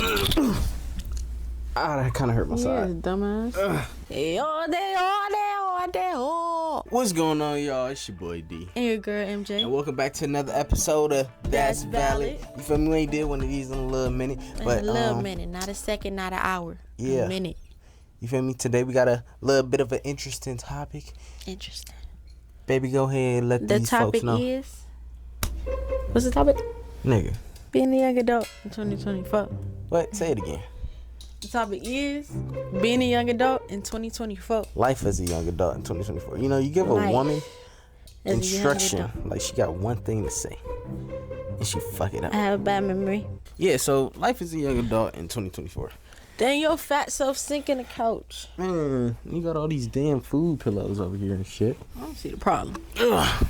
That kind of hurt my side. Dumbass. What's going on, y'all? It's your boy D. And your girl MJ. And welcome back to another episode of That's Valid. You feel me? We ain't did one of these in a little minute. But, a little minute. Not a second, not an hour. Yeah. A minute. You feel me? Today we got a little bit of an interesting topic. Interesting. Baby, go ahead and let these folks know. The topic is... What's the topic? Nigga. Being a young adult in 2024. What? Say it again. The topic is being a young adult in 2024. Life as a young adult in 2024. You know, you give a woman instruction, like she got one thing to say, and she fuck it up. I have a bad memory. Yeah, so life as a young adult in 2024. Then your fat self sink in the couch. Man, you got all these damn food pillows over here and shit. I don't see the problem. Ugh.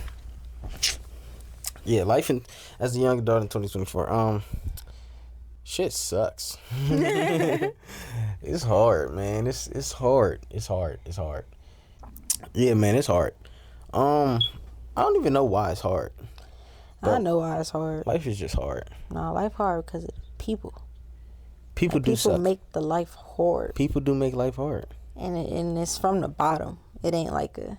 Yeah, life as a young adult in 2024. Shit sucks. It's hard, man. It's hard. Yeah, man, it's hard. I don't even know why it's hard. I know why it's hard. Life is just hard. Nah, life hard because of people. People do suck. People make the life hard. People do make life hard. And it's from the bottom. It ain't like a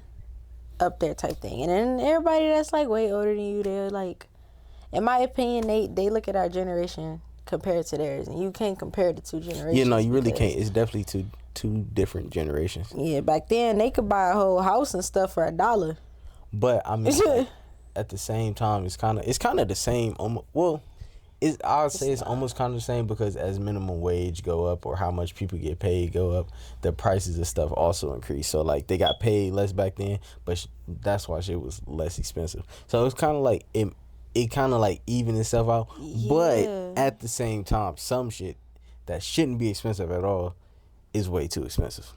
up there type thing. And then everybody that's like way older than you, they're like, in my opinion, they look at our generation compared to theirs, and you can't compare the two generations. Yeah, no, you really can't. It's definitely two different generations. Yeah, back then they could buy a whole house and stuff for $1. But I mean, like, at the same time, it's kind of the same. Well, I would say it's almost kind of the same, because as minimum wage go up or how much people get paid go up, the prices of stuff also increase. So like they got paid less back then, but that's why shit was less expensive. So it's kind of like it kind of like even itself out. Yeah. But at the same time, some shit that shouldn't be expensive at all is way too expensive.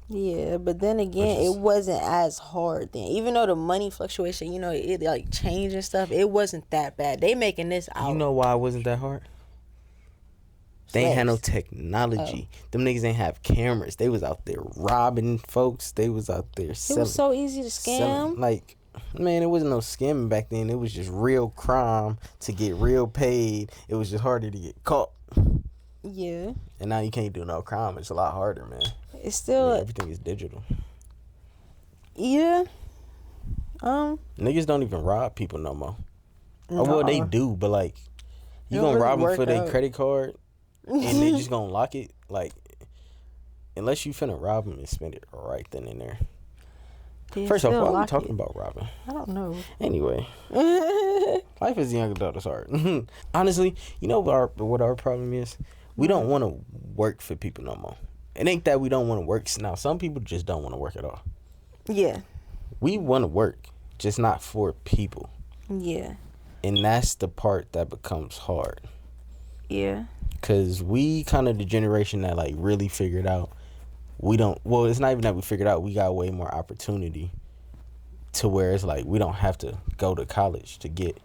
Yeah, but then again, it wasn't as hard then. Even though the money fluctuation, you know, it like changed and stuff, it wasn't that bad. They making this out. You know why it wasn't that hard? They ain't had no technology. Them niggas ain't have cameras. They was out there robbing folks. They was out there selling. It was so easy to scam. Like, man, it wasn't no scamming back then. It was just real crime to get real paid. It was just harder to get caught. Yeah. And now you can't do no crime. It's a lot harder, man. It's still... everything is digital. Yeah. Niggas don't even rob people no more. No. Oh, well, they do, but like, you gonna rob them for their credit card and they just gonna lock it? Like, unless you finna rob them and spend it right then and there. First off, why are we talking about robbing? I don't know. Anyway, life as a young adult is hard. Honestly, you know what our problem is? We don't want to work for people no more. It ain't that we don't want to work. Now, some people just don't want to work at all. Yeah. We want to work, just not for people. Yeah. And that's the part that becomes hard. Yeah. Because we kind of the generation that, like, really figured out it's not even that we figured out, we got way more opportunity to where it's like we don't have to go to college to get,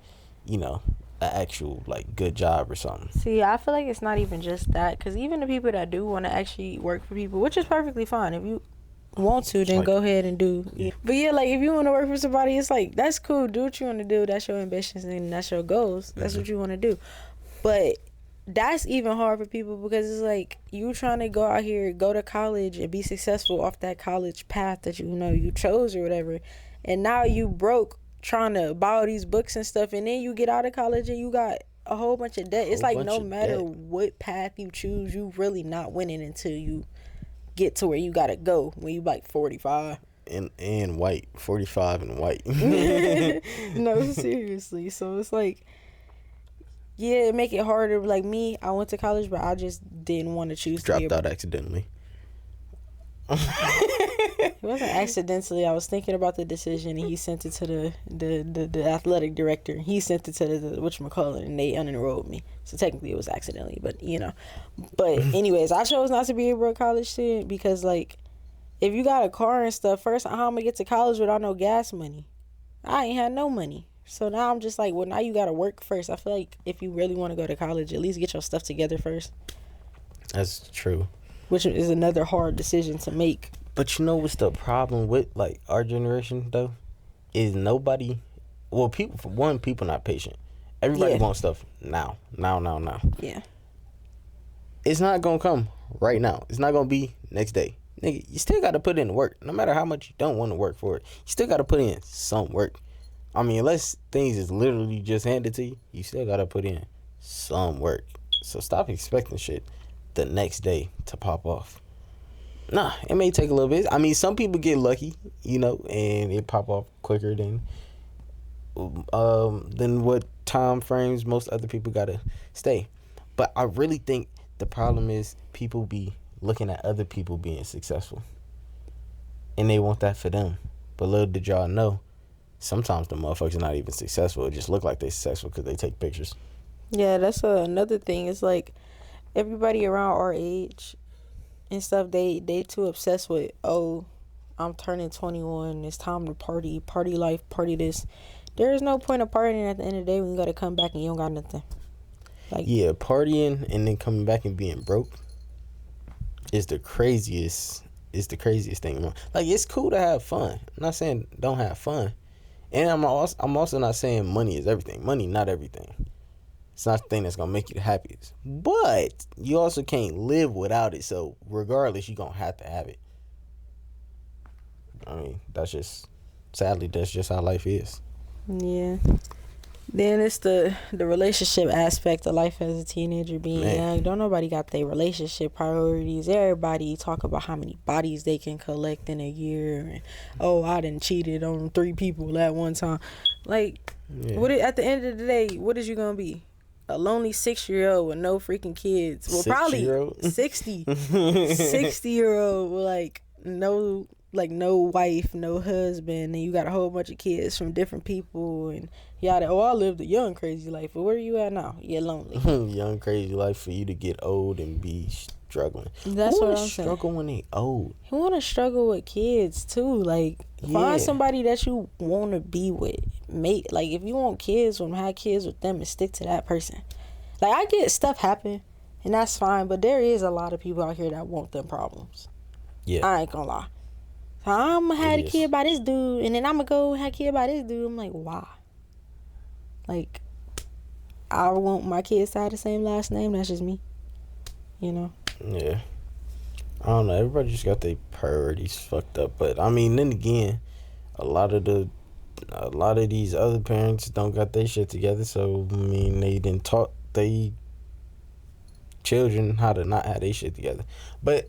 you know, an actual, like, good job or something. See, I feel like it's not even just that, because even the people that do want to actually work for people, which is perfectly fine. If you want to, then go ahead and do. Yeah. But yeah, like, if you want to work for somebody, it's like, that's cool. Do what you want to do. That's your ambitions and that's your goals. That's what you want to do. But that's even hard for people, because it's like you trying to go out here, go to college and be successful off that college path that you chose or whatever, and now you broke trying to buy all these books and stuff, and then you get out of college and you got a whole bunch of debt. It's like no matter what path you choose, you really not winning until you get to where you gotta go when you like 45 and white, 45 and white. No, seriously. So it's like, yeah, it make it harder. Like me, I went to college, but I just didn't want to choose. Dropped out accidentally. It wasn't accidentally. I was thinking about the decision, and he sent it to the athletic director. He sent it to the whatchamacallit, and they unenrolled me. So technically, it was accidentally, but you know. But anyways, I chose not to be a broke college student, because like, if you got a car and stuff, first, how am I gonna get to college without no gas money? I ain't had no money. So now I'm just like, well, now you got to work first. I feel like if you really want to go to college, at least get your stuff together first. That's true. Which is another hard decision to make. But you know what's the problem with, like, our generation, though? Is nobody... Well, people not patient. Everybody wants stuff now. Yeah. It's not gonna come right now. It's not gonna be next day. Nigga, you still gotta put in the work. No matter how much you don't want to work for it, you still gotta put in some work. I mean, unless things is literally just handed to you, you still gotta put in some work. So stop expecting shit the next day to pop off. Nah, it may take a little bit. I mean, some people get lucky, you know, and it pop off quicker than what time frames most other people gotta stay. But I really think the problem is people be looking at other people being successful, and they want that for them. But little did y'all know, sometimes the motherfuckers are not even successful. It just look like they successful because they take pictures. Yeah, that's another thing. It's like everybody around our age and stuff, they too obsessed with, oh, I'm turning 21. It's time to party life, party this. There is no point of partying at the end of the day when you got to come back and you don't got nothing. Like, yeah, partying and then coming back and being broke is the craziest. It's the craziest thing. Like, it's cool to have fun. I'm not saying don't have fun, and I'm also not saying money is everything. Money not everything. It's not the thing that's gonna make you the happiest. But you also can't live without it. So regardless, you're gonna have to have it. I mean, sadly, that's just how life is. yeah. Then it's the relationship aspect of life as a teenager, being young. Don't nobody got their relationship priorities. Everybody talk about how many bodies they can collect in a year. And, oh, I done cheated on 3 people at one time. Like, at the end of the day, what is you going to be? A lonely 6-year-old with no freaking kids. Well, probably 60. 60-year-old with, no wife, no husband, and you got a whole bunch of kids from different people, and I lived a young crazy life, but where are you at now? You're lonely. Young crazy life for you to get old and be struggling. That's what I'm saying. Struggle when they old. You want to struggle with kids too. Find somebody that you want to be with. If you want kids, have kids with them and stick to that person. I get stuff happen, and that's fine, but there is a lot of people out here that want them problems. Yeah, I ain't gonna lie. So I'm gonna have a kid by this dude, and then I'm gonna go have a kid by this dude. I'm like, why? I want my kids to have the same last name. That's just me. You know? Yeah. I don't know. Everybody just got their priorities fucked up. But, I mean, then again, a lot of these other parents don't got their shit together. So, I mean, they didn't taught they children how to not have their shit together. But,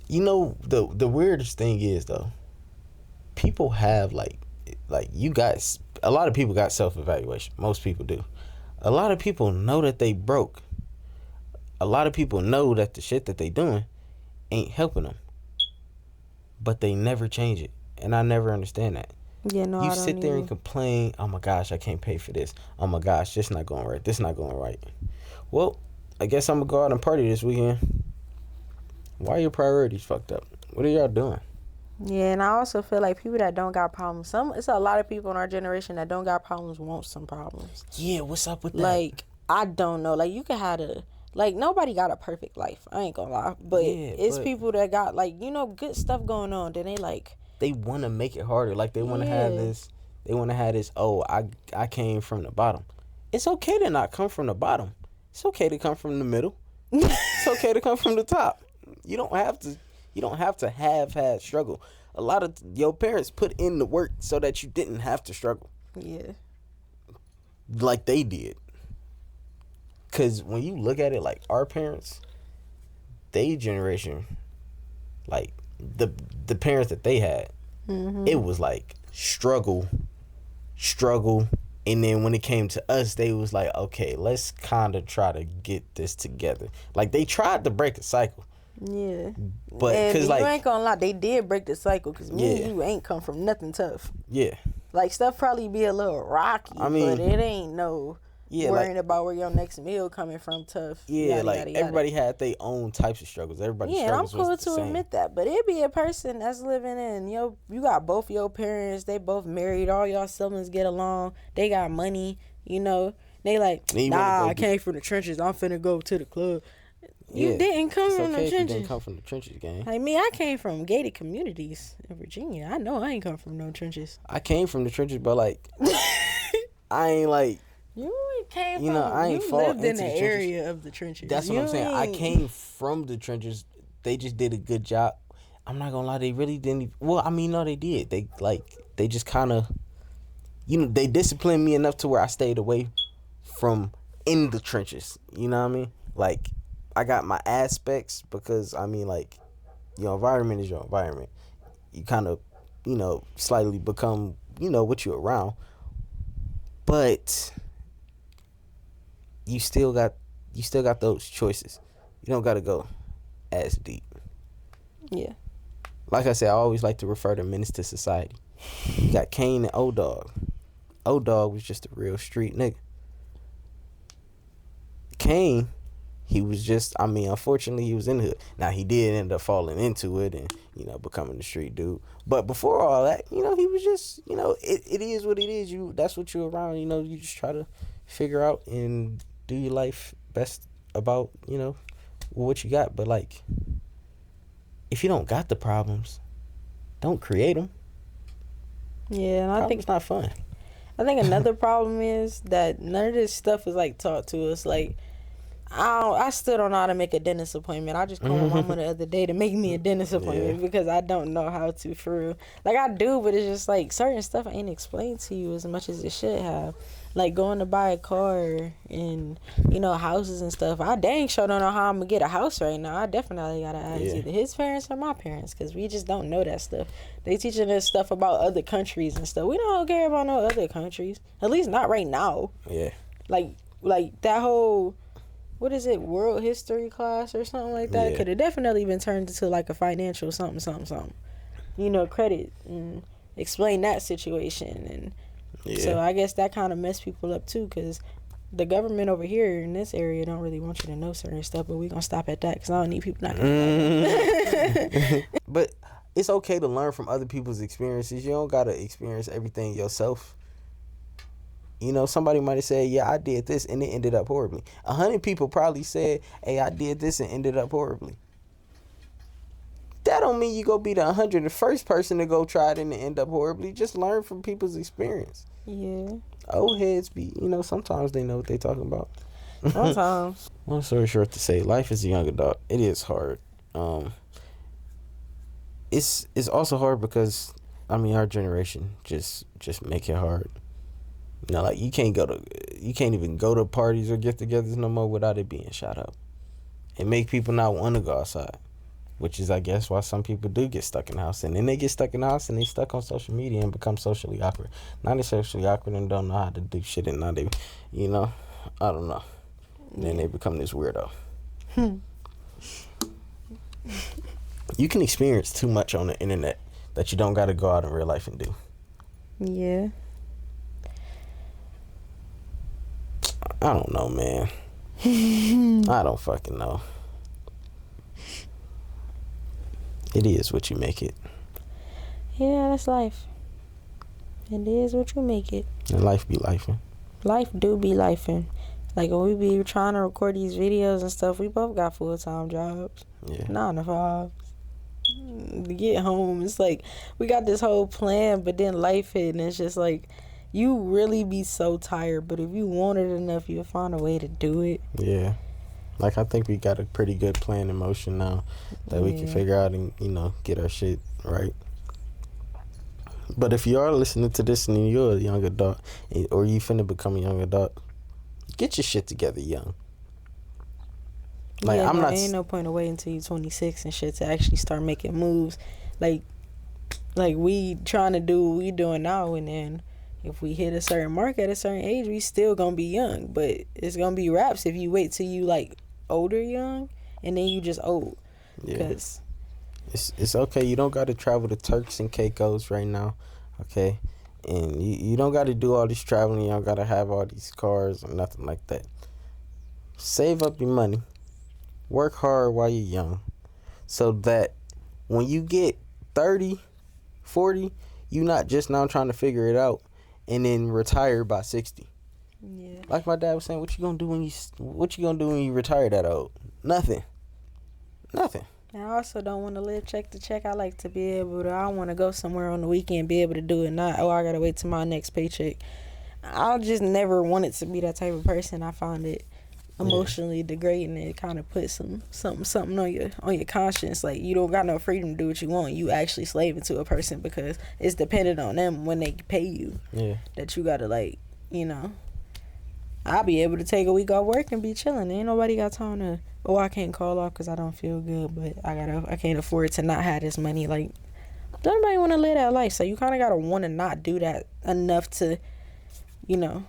you know, the weirdest thing is, though, people have, you guys, a lot of people got self-evaluation. Most people do. A lot of people know that they broke. A lot of people know that the shit that they doing ain't helping them. But they never change it. And I never understand that. Yeah, no, you I don't sit there either. and complain, oh my gosh, I can't pay for this. Oh my gosh, this not going right. This not going right. Well, I guess I'm going to go out and party this weekend. Why are your priorities fucked up? What are y'all doing? Yeah, and I also feel like people that don't got problems, it's a lot of people in our generation that don't got problems want some problems. Yeah, what's up with that? I don't know. You can have nobody got a perfect life. I ain't gonna lie. But it's people that got, good stuff going on. Then they want to make it harder. They want to have this. They want to have this, oh, I came from the bottom. It's okay to not come from the bottom. It's okay to come from the middle. It's okay to come from the top. You don't have to have had struggle. A lot of your parents put in the work so that you didn't have to struggle. Yeah. Like they did. Because when you look at it, our parents, they generation, the parents that they had, it was struggle, and then when it came to us, they was like, okay, let's kind of try to get this together. They tried to break a cycle. Yeah. But because you ain't gonna lie, they did break the cycle, because me and you ain't come from nothing tough. Yeah. Stuff probably be a little rocky, but it ain't worrying about where your next meal coming from tough. Yeah, yada, everybody had their own types of struggles. Everybody's struggles I'm cool was the to same. admit that, but it be a person that's living in, you got both your parents, they both married, all y'all siblings get along, they got money, they I came from the trenches, I'm finna go to the club. You didn't come from the trenches. You didn't come from the trenches, gang. I came from gated communities in Virginia. I know I ain't come from no trenches. I came from the trenches, but I ain't You came You know, from, I ain't you fall lived in into the the trenches. area of the trenches. That's what I'm saying. I came from the trenches. They just did a good job. I'm not gonna lie, they really didn't well, I mean, no, they did. They just kind of, you know, they disciplined me enough to where I stayed away from in the trenches. You know what I mean? Like, I got my aspects because, I mean, like, your environment is your environment. You kind of, you know, slightly become, you know, what you're around. But you still got those choices. You don't got to go as deep. Yeah. Like I said, I always like to refer to menace to society. You got Kane and O-Dog. O-Dog was just a real street nigga. Kane, he was just, I mean, unfortunately, he was in the hood. Now, he did end up falling into it and, you know, becoming a street dude. But before all that, you know, he was just, you know, it is what it is. That's what you're around. You know, you just try to figure out and do your life best about, you know, what you got. But, like, if you don't got the problems, don't create them. Yeah, and I think it's not fun. I think another problem is that none of this stuff is like taught to us. Like, I still don't know how to make a dentist appointment. I just called my mama the other day to make me a dentist appointment because I don't know how to, for real. Like, I do, but it's just like certain stuff ain't explained to you as much as it should have. Like going to buy a car and, you know, houses and stuff. I dang sure don't know how I'm gonna get a house right now. I definitely gotta ask either his parents or my parents because we just don't know that stuff. They teaching us stuff about other countries and stuff. We don't care about no other countries. At least not right now. Yeah. Like that whole, what is it, world history class or something like that? It could have definitely been turned into like a financial something. You know, credit and explain that situation. And so I guess that kind of messed people up too, because the government over here in this area don't really want you to know certain stuff, but we gonna stop at that because I don't need people not gonna But it's okay to learn from other people's experiences. You don't gotta experience everything yourself. You know, somebody might have said, yeah, I did this and it ended up horribly. 100 people probably said, hey, I did this and ended up horribly. That don't mean you go be the 101st person to go try it and it end up horribly. Just learn from people's experience. Yeah. Old heads be, you know, sometimes they know what they talking about. Sometimes. Long story short to say, life as a young adult, it is hard. It's also hard because, I mean, our generation just make it hard. You know, like you can't even go to parties or get-togethers no more without it being shot up. It make people not want to go outside, which is, I guess, why some people do get stuck in the house. And then they get stuck in the house and they stuck on social media and become socially awkward. Now they're socially awkward and don't know how to do shit, and now they, you know, I don't know. And then they become this weirdo. You can experience too much on the internet that you don't got to go out in real life and do. Yeah. I don't know, man. I don't fucking know. It is what you make it. Yeah, that's life. It is what you make it. And life be lifing. Life do be lifing. Like when we be trying to record these videos and stuff, we both got full-time jobs. Yeah. 9 to 5. To get home, it's like we got this whole plan, but then life hit and it's just like you really be so tired, but if you want it enough, you'll find a way to do it. Yeah. Like, I think we got a pretty good plan in motion now that we can figure out and, you know, get our shit right. But if you are listening to this and you're a young adult, or you finna become a young adult, get your shit together young. Like, I'm not. Ain't no point of waiting until you're 26 and shit to actually start making moves. Like we trying to do what we doing now, and then if we hit a certain mark at a certain age, we still gonna be young. But it's gonna be raps if you wait till you like older young, and then you just old. Yeah. It's okay. You don't got to travel to Turks and Caicos right now, okay? And you don't got to do all this traveling. You don't got to have all these cars or nothing like that. Save up your money. Work hard while you're young, so that when you get 30, 40, you're not just now trying to figure it out and then retire by 60. Yeah. Like my dad was saying, what you gonna do when you retire that old? Nothing. And I also don't want to live check to check. I like to be able to, I want to go somewhere on the weekend, be able to do it. Not, I gotta wait till my next paycheck. I just never wanted to be that type of person. I found it emotionally degrading. It kind of puts something on your conscience. Like, you don't got no freedom to do what you want. You actually slaving to a person because it's dependent on them when they pay you. Yeah. That you gotta, like, you know. I'll be able to take a week off work and be chilling. Ain't nobody got time to, I can't call off because I don't feel good, but I can't afford to not have this money. Like, don't nobody want to live that life. So you kind of gotta want to not do that enough to, you know,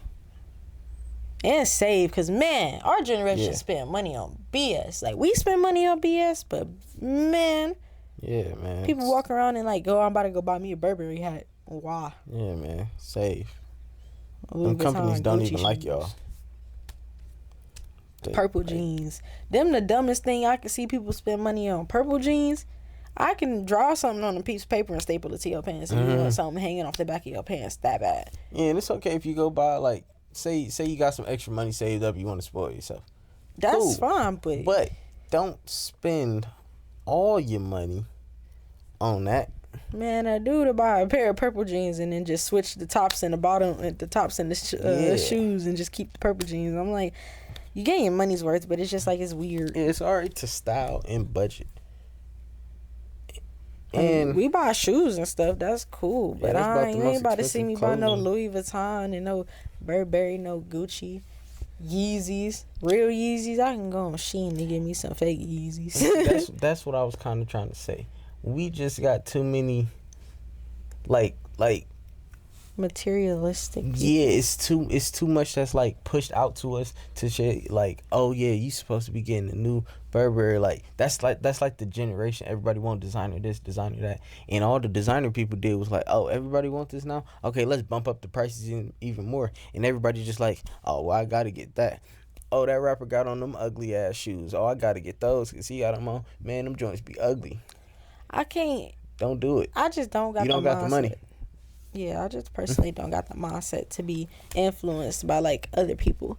and save. Because, man, our generation spend money on BS. Like, we spend money on BS, but, man, yeah, man, people walk around and like, I'm about to go buy me a Burberry hat. Why? Yeah, man, save. Them companies don't even like y'all. Purple jeans. Them the dumbest thing I can see people spend money on. Purple jeans. I can draw something on a piece of paper and staple it to your pants if you want something hanging off the back of your pants that bad. Yeah, and it's okay if you go buy, like, say you got some extra money saved up, you want to spoil yourself. That's fine, but don't spend all your money on that. Man, I do to buy a pair of purple jeans and then just switch the tops and the bottom, the tops and the shoes and just keep the purple jeans. I'm like, you getting your money's worth, but it's just like, it's weird. Yeah, it's alright to style and budget. And we buy shoes and stuff. That's cool, but you ain't about to see me buy no Louis Vuitton and no Burberry, no Gucci, Yeezys, real Yeezys. I can go on Shein to get me some fake Yeezys. that's what I was kind of trying to say. We just got too many, like materialistic. Yeah, it's too much that's like pushed out to us to share. Like, oh yeah, you supposed to be getting a new Burberry. Like that's like the generation. Everybody want designer this, designer that, and all the designer people did was like, oh, everybody want this now. Okay, let's bump up the prices even more. And everybody just like, oh, well, I gotta get that. Oh, that rapper got on them ugly ass shoes. Oh, I gotta get those because he got them on. Man, them joints be ugly. I can't. Don't do it. I just don't got. You don't got the money. Yeah, I just personally don't got the mindset to be influenced by like other people.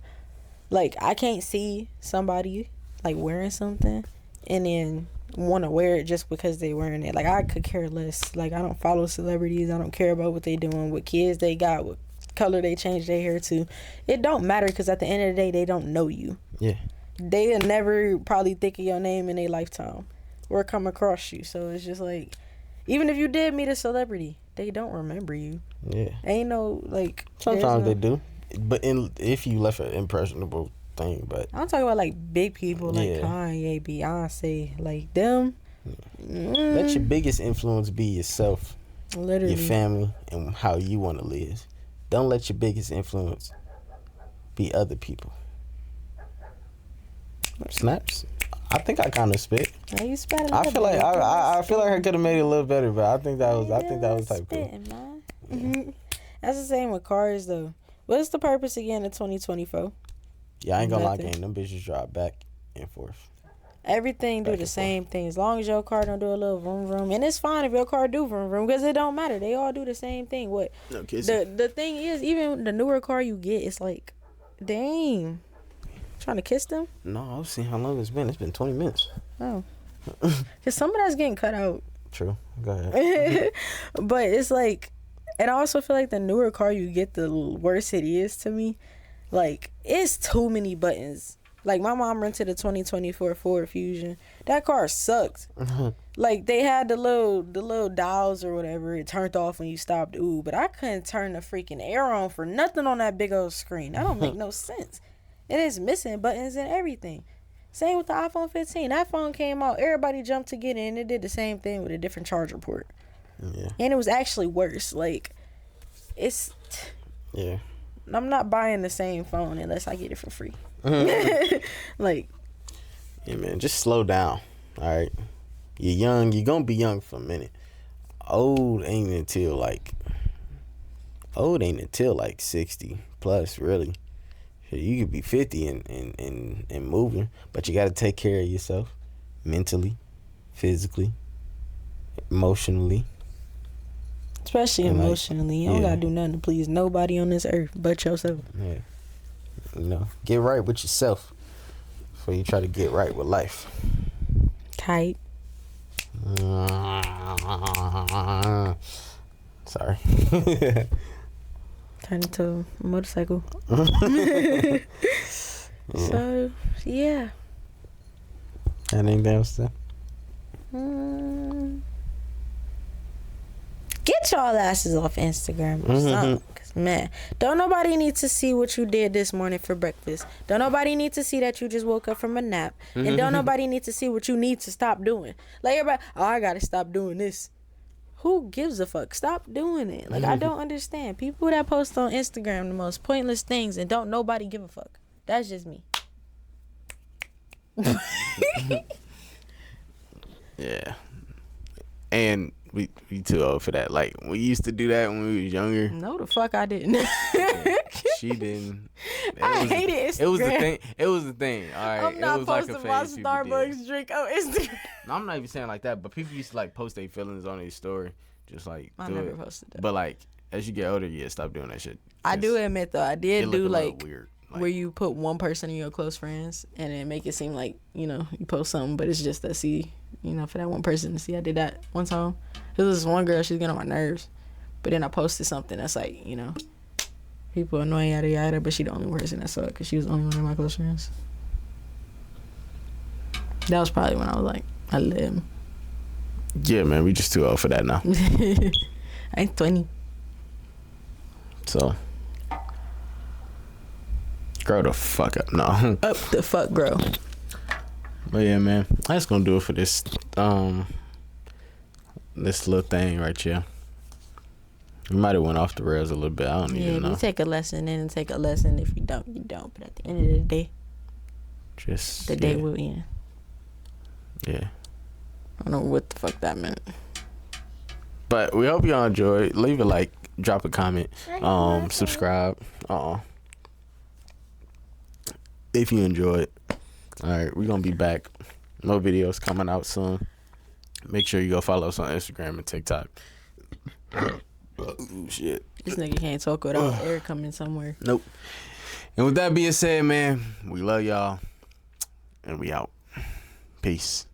Like, I can't see somebody like wearing something and then want to wear it just because they wearing it. Like, I could care less. Like, I don't follow celebrities. I don't care about what they doing, what kids they got, what color they change their hair to. It don't matter because at the end of the day, they don't know you. Yeah. They'll never probably think of your name in their lifetime or come across you. So it's just like, even if you did meet a celebrity, they don't remember you. Yeah. Ain't no, like... Sometimes they do. But if you left an impressionable thing, but... I'm talking about, like, big people, like Kanye, Beyonce, like, them. Yeah. Let your biggest influence be yourself. Literally. Your family, and how you want to live. Don't let your biggest influence be other people. Snaps. I think I kind of spit. Yeah, you spit. I feel like I feel like I could have made it a little better, but I think that was type cool. Mm-hmm. That's the same with cars though. What's the purpose again of 2024? Yeah, I ain't gonna lie, gang. Them bitches drive back and forth. Everything do the same thing. As long as your car don't do a little vroom vroom, and it's fine if your car do vroom vroom because it don't matter. They all do the same thing. What? No kissing. The thing is, even the newer car you get, it's like, dang. Trying to kiss them? No, I was seeing how long it's been. It's been 20 minutes. Oh. Because some of that's getting cut out. True. Go ahead. But it's like, and I also feel like the newer car you get, the worse it is to me. Like, it's too many buttons. Like, my mom rented a 2024 Ford Fusion. That car sucked. Like, they had the little dials or whatever. It turned off when you stopped. Ooh, but I couldn't turn the freaking air on for nothing on that big old screen. That don't make no sense. It is missing buttons and everything. Same with the iPhone 15. That phone came out. Everybody jumped to get it, and it did the same thing with a different charger port. Yeah. And it was actually worse. Like, it's... Yeah. I'm not buying the same phone unless I get it for free. Like... Yeah, man. Just slow down. All right? You're young. You're going to be young for a minute. Old ain't until, like... 60 plus, really. You could be 50 and moving, but you got to take care of yourself mentally, physically, emotionally. Especially and emotionally. You don't got to do nothing to please nobody on this earth but yourself. Yeah. You know, get right with yourself before you try to get right with life. Tight. Sorry. Turn into a motorcycle. So, yeah. Anything else to? Get y'all asses off Instagram or something. Cause man, don't nobody need to see what you did this morning for breakfast. Don't nobody need to see that you just woke up from a nap. And don't nobody need to see what you need to stop doing. Like everybody, oh, I gotta stop doing this. Who gives a fuck? Stop doing it. Like I don't understand. People that post on Instagram the most pointless things and don't nobody give a fuck. That's just me. Yeah. And we too old for that. Like, we used to do that when we was younger. No, the fuck I didn't. She didn't. I hated Instagram. It was the thing. All right. I'm not it was posting like a my phase people Starbucks did. drink on Instagram. No, I'm not even saying like that, but people used to like post their feelings on their story. Just like I do never it. posted that. But like, as you get older, yeah, stop doing that shit. I do admit though, I did do like weird. Like, where you put one person in your close friends and then make it seem like, you know, you post something, but it's just to see, you know, for that one person to see. I did that one time. There was this one girl, she's getting on my nerves. But then I posted something that's like, you know, people annoying, yada yada, but she the only person that saw it because she was the only one of my close friends. That was probably when I was like, I live. yeah, man, we just too old for that now. I ain't 20. So, grow the fuck up. No. Up the fuck, grow. But yeah, man, that's gonna do it for this this little thing right here. We might have went off the rails a little bit. I don't even know. You take a lesson and take a lesson. If you don't, you don't. But at the end of the day, just the day will end. Yeah. I don't know what the fuck that meant. But we hope y'all enjoyed. Leave a like, drop a comment, subscribe. If you enjoyed. Alright, we're gonna be back. More videos coming out soon. Make sure you go follow us on Instagram and TikTok. Oh, shit. This nigga can't talk without air coming somewhere. Nope. And with that being said, man, we love y'all. And we out. Peace.